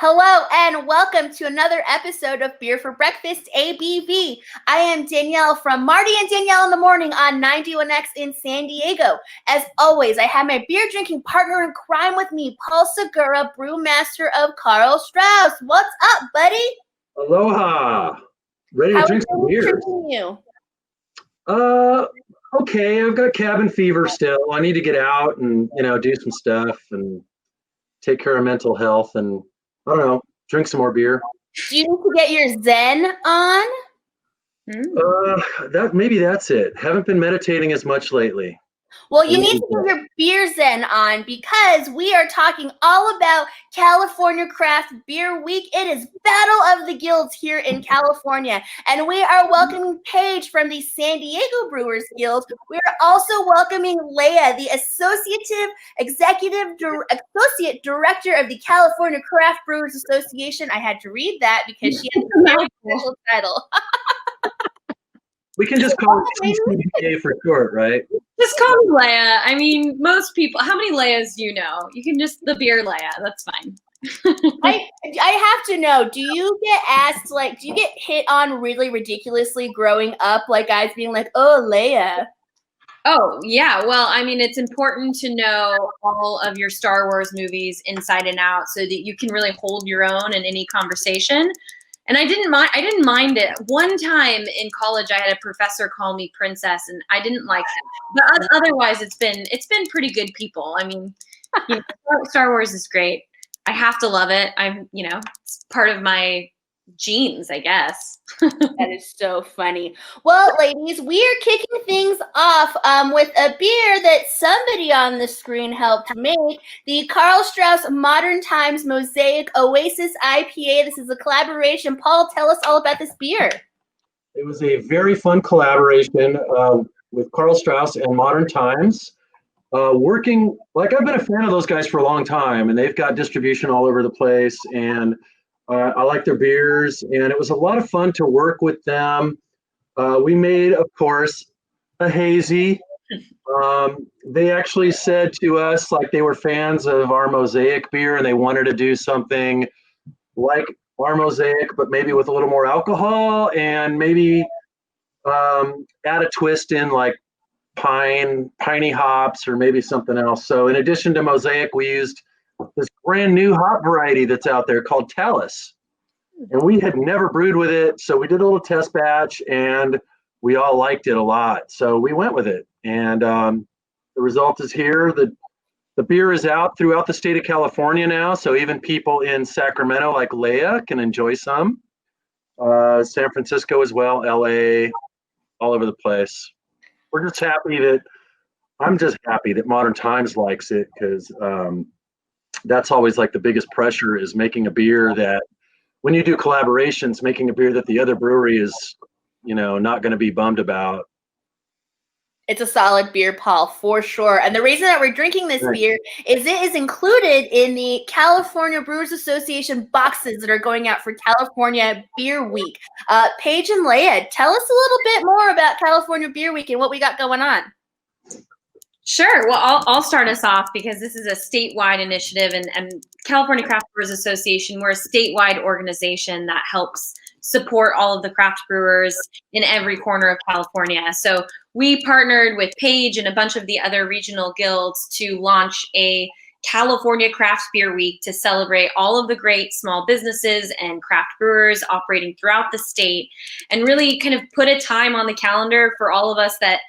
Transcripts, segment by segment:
Hello and welcome to another episode of Beer for Breakfast ABV. I am Danielle from Marty and Danielle in the Morning on 91X in San Diego. As always, I have my beer drinking partner in crime with me, Paul Segura, brewmaster of Karl Strauss. What's up, buddy? Aloha. Ready to drink some beer. You? Okay, I've got cabin fever still. I need to get out and, do some stuff and take care of mental health and, I don't know, drink some more beer. Do you need to get your Zen on? Maybe that's it. Haven't been meditating as much lately. Well, you need to get your beer Zen on because we are talking all about California Craft Beer Week. It is Battle of the Guilds here in California, and we are welcoming Paige from the San Diego Brewers Guild. We are also welcoming Leah, the Associate Director of the California Craft Brewers Association. I had to read that because she has a very special title. We can just call it CCBA for short, right? Just call me Leia. I mean, most people, how many Leias do you know? You can just, the beer Leia, that's fine. I have to know, do you get asked, do you get hit on really ridiculously growing up, like guys being like, oh, Leia? Oh, yeah. Well, I mean, it's important to know all of your Star Wars movies inside and out so that you can really hold your own in any conversation. And I didn't mind it. One time in college, I had a professor call me princess, and I didn't like it. But otherwise, it's been pretty good people. I mean, Star Wars is great. I have to love it. It's part of my genes, I guess. That is so funny. Well, ladies, we are kicking things off with a beer that somebody on the screen helped make, the Karl Strauss Modern Times Mosaic Oasis IPA. This is a collaboration. Paul, tell us all about this beer. It was a very fun collaboration with Karl Strauss and Modern Times. I've been a fan of those guys for a long time, and they've got distribution all over the place, and I like their beers, and it was a lot of fun to work with them. We made, of course, a hazy. They actually said to us, they were fans of our Mosaic beer, and they wanted to do something like our Mosaic, but maybe with a little more alcohol, and maybe add a twist in piney hops, or maybe something else. So in addition to Mosaic, we used this brand new hop variety that's out there called Talus. And we had never brewed with it. So we did a little test batch and we all liked it a lot. So we went with it. And the result is here. The beer is out throughout the state of California now. So even people in Sacramento like Leia can enjoy some. San Francisco as well, LA, all over the place. I'm just happy that Modern Times likes it, because that's always the biggest pressure, is making a beer that, when you do collaborations, making a beer that the other brewery is, not going to be bummed about. It's a solid beer, Paul, for sure. And the reason that we're drinking this beer is it is included in the California Brewers Association boxes that are going out for California Beer Week. Paige and Leia, tell us a little bit more about California Beer Week and what we got going on. Sure. Well, I'll start us off, because this is a statewide initiative, and California Craft Brewers Association, we're a statewide organization that helps support all of the craft brewers in every corner of California. So we partnered with Paige and a bunch of the other regional guilds to launch a California Craft Beer Week to celebrate all of the great small businesses and craft brewers operating throughout the state, and really kind of put a time on the calendar for all of us that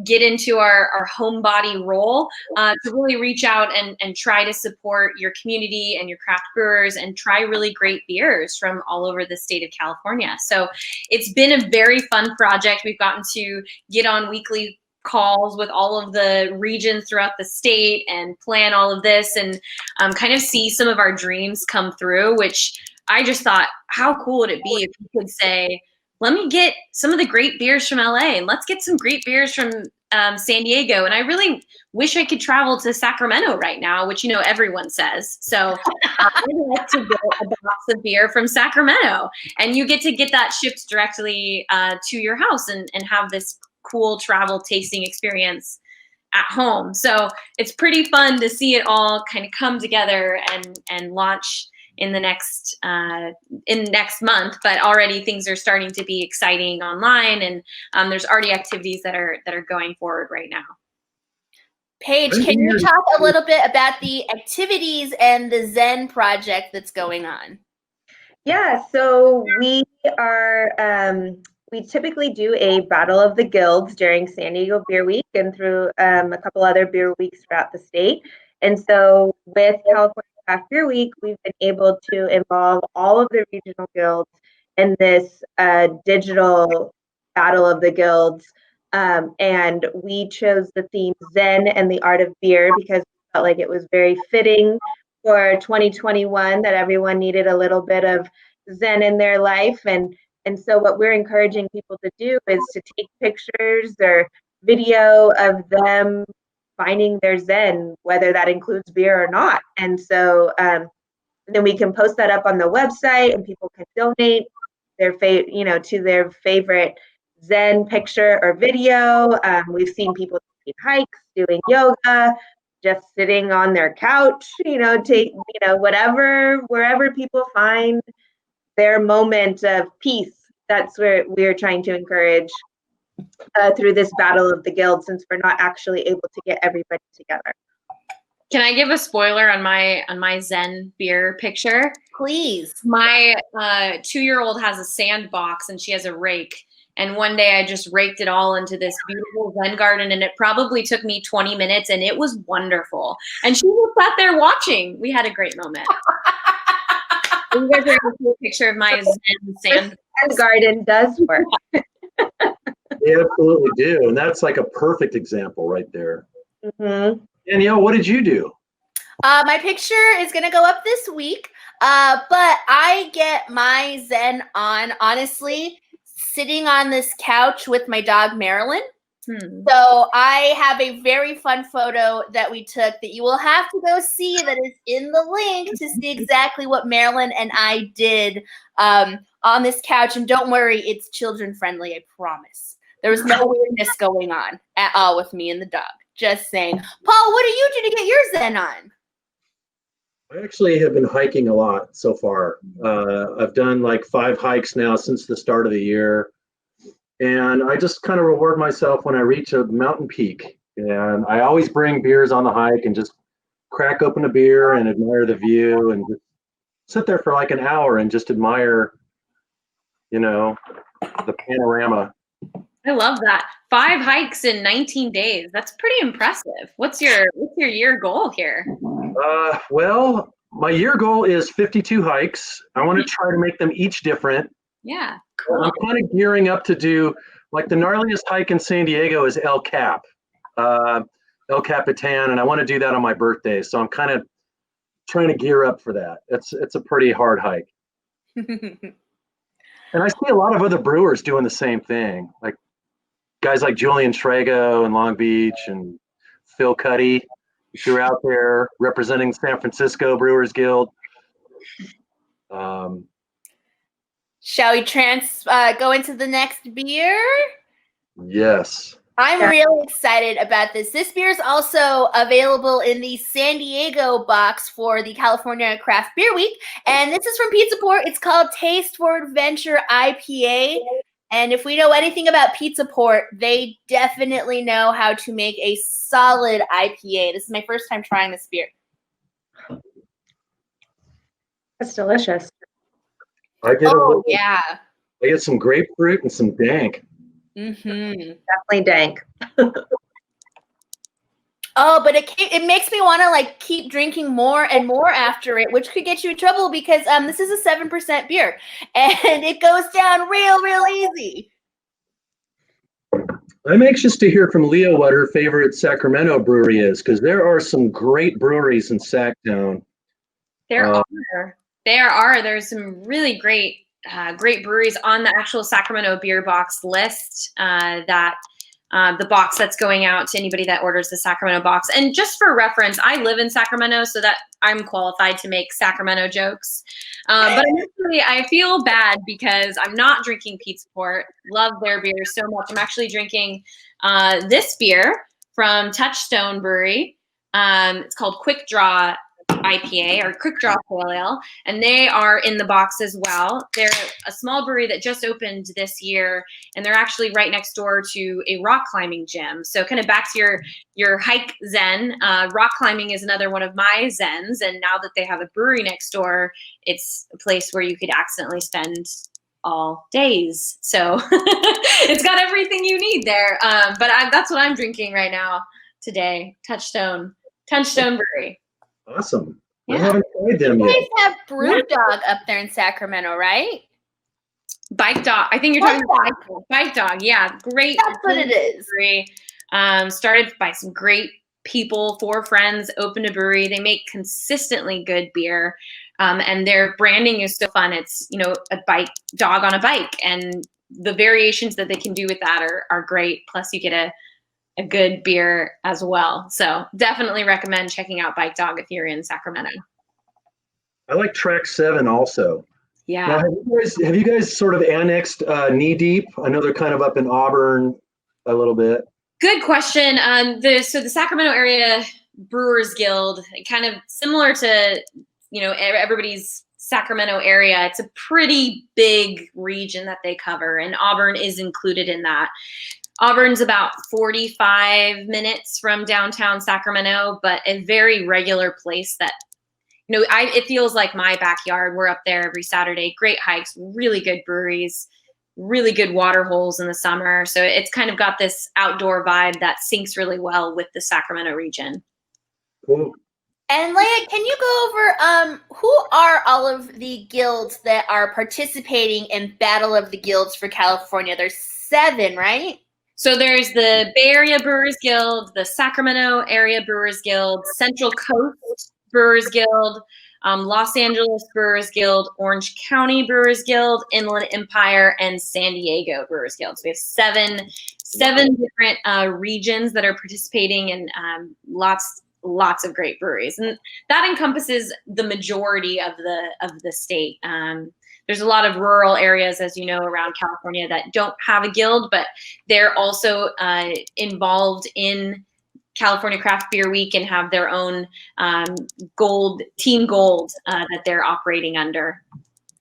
get into our homebody role to really reach out and try to support your community and your craft brewers and try really great beers from all over the state of California. So it's been a very fun project. We've gotten to get on weekly calls with all of the regions throughout the state and plan all of this, and kind of see some of our dreams come through, which I just thought, how cool would it be if you could say, let me get some of the great beers from LA, and let's get some great beers from San Diego. And I really wish I could travel to Sacramento right now, which, everyone says. So I'd like to get a box of beer from Sacramento, and you get to get that shipped directly to your house and have this cool travel tasting experience at home. So it's pretty fun to see it all kind of come together and launch in the next month, but already things are starting to be exciting online, and there's already activities that are going forward right now. Paige, can you talk a little bit about the activities and the Zen project that's going on? Yeah, so we typically do a Battle of the Guilds during San Diego Beer Week and through a couple other beer weeks throughout the state. And so with California Craft Beer Week, we've been able to involve all of the regional guilds in this digital Battle of the Guilds. And we chose the theme Zen and the Art of Beer because we felt like it was very fitting for 2021 that everyone needed a little bit of Zen in their life. And so what we're encouraging people to do is to take pictures or video of them finding their Zen, whether that includes beer or not. And so then we can post that up on the website and people can donate to their favorite Zen picture or video. We've seen people taking hikes, doing yoga, just sitting on their couch, wherever people find their moment of peace. That's where we're trying to encourage through this Battle of the Guilds, since we're not actually able to get everybody together. Can I give a spoiler on my Zen beer picture? Please. My 2-year-old has a sandbox and she has a rake. And one day I just raked it all into this beautiful Zen garden, and it probably took me 20 minutes, and it was wonderful. And she just sat there watching. We had a great moment. You guys are going to see a picture of my Zen garden does work. They absolutely do. And that's like a perfect example right there. Mm-hmm. Danielle, what did you do? My picture is going to go up this week, but I get my Zen on, honestly, sitting on this couch with my dog, Marilyn. So I have a very fun photo that we took that you will have to go see, that is in the link, to see exactly what Marilyn and I did on this couch. And don't worry, it's children friendly, I promise. There was no weirdness going on at all with me and the dog. Just saying. Paul, what do you do to get your Zen on? I actually have been hiking a lot so far. I've done like 5 hikes now since the start of the year. And I just kind of reward myself when I reach a mountain peak. And I always bring beers on the hike and just crack open a beer and admire the view and just sit there for like an hour and just admire, the panorama. I love that. 5 hikes in 19 days. That's pretty impressive. What's your year goal here? Well, my year goal is 52 hikes. I want to try to make them each different. Yeah, cool. I'm kind of gearing up to do, like, the gnarliest hike in San Diego is El Capitan, and I want to do that on my birthday. So I'm kind of trying to gear up for that. It's a pretty hard hike. And I see a lot of other brewers doing the same thing, like guys like Julian Schrago in Long Beach and Phil Cuddy, who are out there representing San Francisco Brewers Guild. Shall we go into the next beer? Yes. I'm really excited about this. This beer is also available in the San Diego box for the California Craft Beer Week. And this is from Pizza Port. It's called Taste for Adventure IPA. And if we know anything about Pizza Port, they definitely know how to make a solid IPA. This is my first time trying this beer. That's delicious. I get some grapefruit and some dank. Mm-hmm. Definitely dank. Oh, but it makes me want to keep drinking more and more after it, which could get you in trouble because this is a 7% beer and it goes down real easy. I'm anxious to hear from Leah what her favorite Sacramento brewery is, because there are some great breweries in Sacktown. There are. There's some really great breweries on the actual Sacramento Beer Box list. The box that's going out to anybody that orders the Sacramento box. And just for reference, I live in Sacramento, so that I'm qualified to make Sacramento jokes. But actually, I feel bad because I'm not drinking Pizza Port. Love their beer so much. I'm actually drinking this beer from Touchstone Brewery. It's called Quick Draw IPA, or Quick Draw Pale Ale, and they are in the box as well. They're a small brewery that just opened this year, and they're actually right next door to a rock climbing gym. So kind of back to your hike zen, rock climbing is another one of my zens, and now that they have a brewery next door, it's a place where you could accidentally spend all days. So it's got everything you need there. But that's what I'm drinking right now today. Touchstone Brewery. Awesome. I Yeah. haven't tried them You yet. guys have Brewdog up there in Sacramento, right? Bike Dog. I think you're talking about Bike Dog. Yeah, great. That's what it is. Brewery. Started by some great people, 4 friends, opened a brewery. They make consistently good beer. And their branding is so fun. It's, a bike dog on a bike, and the variations that they can do with that are great. Plus you get a good beer as well. So definitely recommend checking out Bike Dog if you're in Sacramento. I like Track 7 also. Yeah. Now, have you guys sort of annexed Knee Deep? I know they're kind of up in Auburn a little bit. Good question. The Sacramento Area Brewers Guild, kind of similar to, everybody's Sacramento area. It's a pretty big region that they cover, and Auburn is included in that. Auburn's about 45 minutes from downtown Sacramento, but a very regular place that, it feels like my backyard. We're up there every Saturday. Great hikes, really good breweries, really good water holes in the summer. So it's kind of got this outdoor vibe that syncs really well with the Sacramento region. Cool. And Leah, can you go over who are all of the guilds that are participating in Battle of the Guilds for California? There's 7, right? So there's the Bay Area Brewers Guild, the Sacramento Area Brewers Guild, Central Coast Brewers Guild, Los Angeles Brewers Guild, Orange County Brewers Guild, Inland Empire, and San Diego Brewers Guild. So we have seven different regions that are participating, and lots of great breweries, and that encompasses the majority of the state. There's a lot of rural areas, as you know, around California that don't have a guild, but they're also involved in California Craft Beer Week and have their own team gold that they're operating under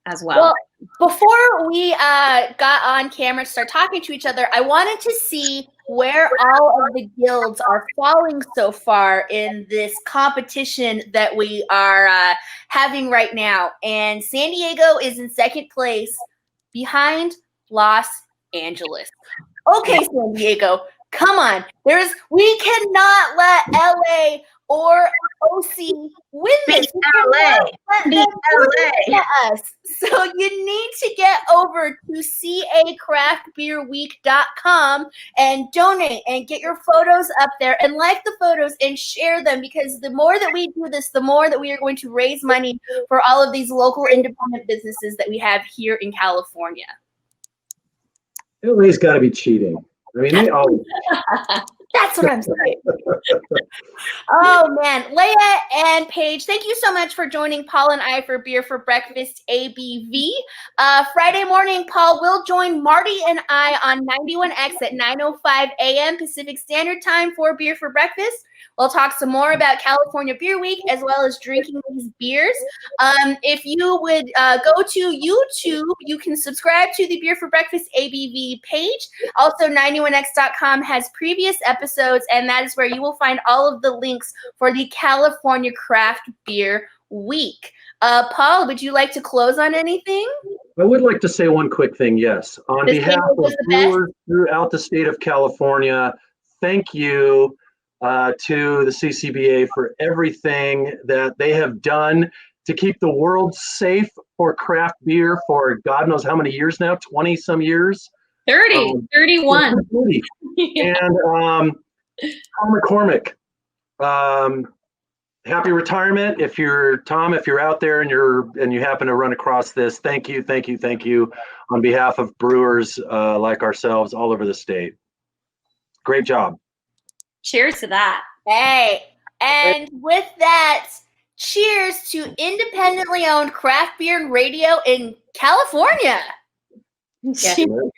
as well. Well, before we got on camera to start talking to each other, I wanted to see where all of the guilds are falling so far in this competition that we are having right now. And San Diego is in 2nd place behind Los Angeles. Okay, San Diego, come on. We cannot let LA or OC win this. LA. Beat LA. Us. So you need to get over to cacraftbeerweek.com and donate and get your photos up there and like the photos and share them, because the more that we do this, the more that we are going to raise money for all of these local independent businesses that we have here in California. LA's got to be cheating. I mean, they always. That's what I'm saying. Oh, man. Leah and Paige, thank you so much for joining Paul and I for Beer for Breakfast ABV. Friday morning, Paul will join Marty and I on 91X at 9:05 a.m. Pacific Standard Time for Beer for Breakfast. We'll talk some more about California Beer Week as well as drinking these beers. If you would go to YouTube, you can subscribe to the Beer for Breakfast ABV page. Also, 91x.com has previous episodes, and that is where you will find all of the links for the California Craft Beer Week. Paul, would you like to close on anything? I would like to say one quick thing, yes. On behalf of brewers throughout the state of California, thank you to the CCBA for everything that they have done to keep the world safe for craft beer for God knows how many years now, 20 some years. 31. 30. Yeah. And Tom McCormick, happy retirement. If you're out there and you happen to run across this, thank you on behalf of brewers like ourselves all over the state. Great job. Cheers to that. Hey, and with that, cheers to independently owned craft beer and radio in California. Yes. Cheers.